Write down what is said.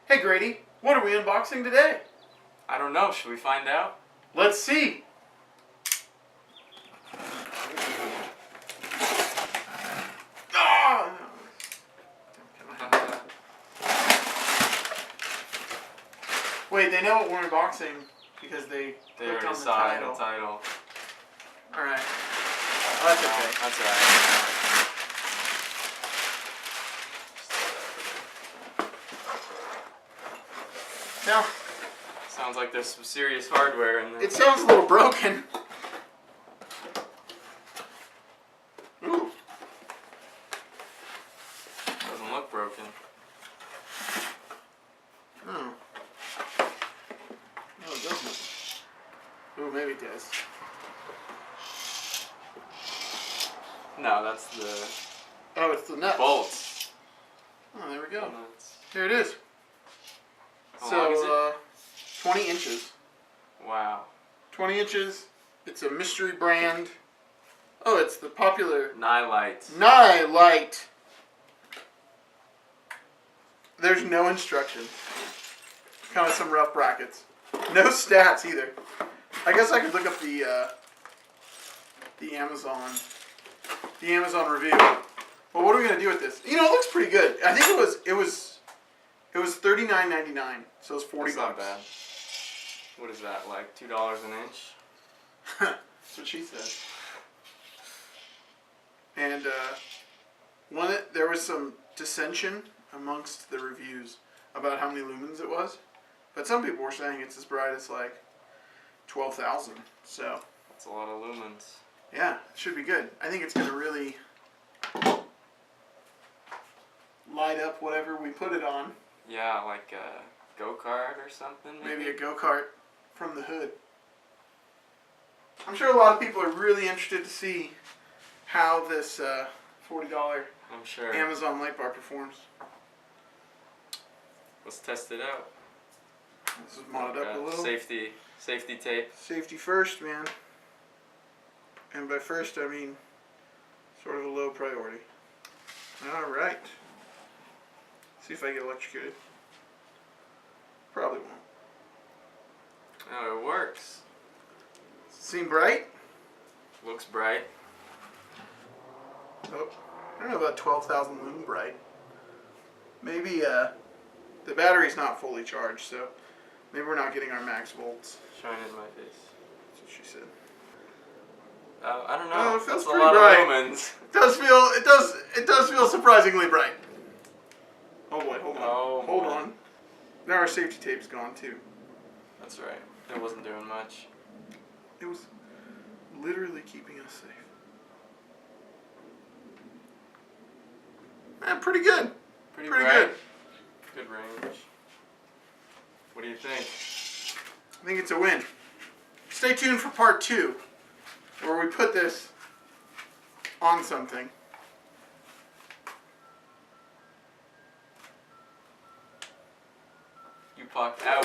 Hey Grady, what are we unboxing today? I don't know. Should we find out? Let's see. Ah! Wait, they know what we're unboxing because they clicked already on the saw it in title. the title. Alright. Oh, that's okay. That's alright. Now, Sounds like there's some serious hardware in there. it sounds a little broken. Ooh. Doesn't look broken. Oh. No, it doesn't. Ooh, maybe it does. No, that's the Oh, it's the nuts. bolts. Oh, there we go. Nuts. Here it is. How long is it? 20 inches. Wow. 20 inches. It's a mystery brand. Oh, it's the popular Nightlight. Light. There's no instructions. Kind of some rough brackets. No stats either. I guess I could look up the Amazon review. Well, what are we gonna do with this? You know, it looks pretty good. I think it was $39.99, so it's 40 That's not bucks. bad. What is that, like $2 an inch? That's what she said. And there was some dissension amongst the reviews about how many lumens it was, but some people were saying it's as bright as like 12,000. So That's a lot of lumens. yeah, it should be good. I think it's gonna really light up whatever we put it on. Yeah, like a go-kart or something. Maybe a go-kart from the hood. I'm sure a lot of people are really interested to see how this $40 I'm sure. Amazon Lightbar performs. Let's test it out. This is modded up a little. Safety tape. Safety first, man. And by first, I mean sort of a low priority. Alright. See if I get electrocuted. Probably won't. Oh, it works. Seem bright? Looks bright. Oh, I don't know about 12,000 lumen bright. Maybe the battery's not fully charged, so maybe we're not getting our max volts. Shine in my face. That's what she said. I don't know. Oh, it feels That's a pretty lot bright. of lumens. It does feel surprisingly bright. Oh boy, hold on. Oh, hold boy. on. Now our safety tape's gone too. That's right. It wasn't doing much. It was literally keeping us safe. Pretty good. Pretty Pretty bright. good. Good range. What do you think? I think it's a win. Stay tuned for part 2, where we put this on something. You popped out.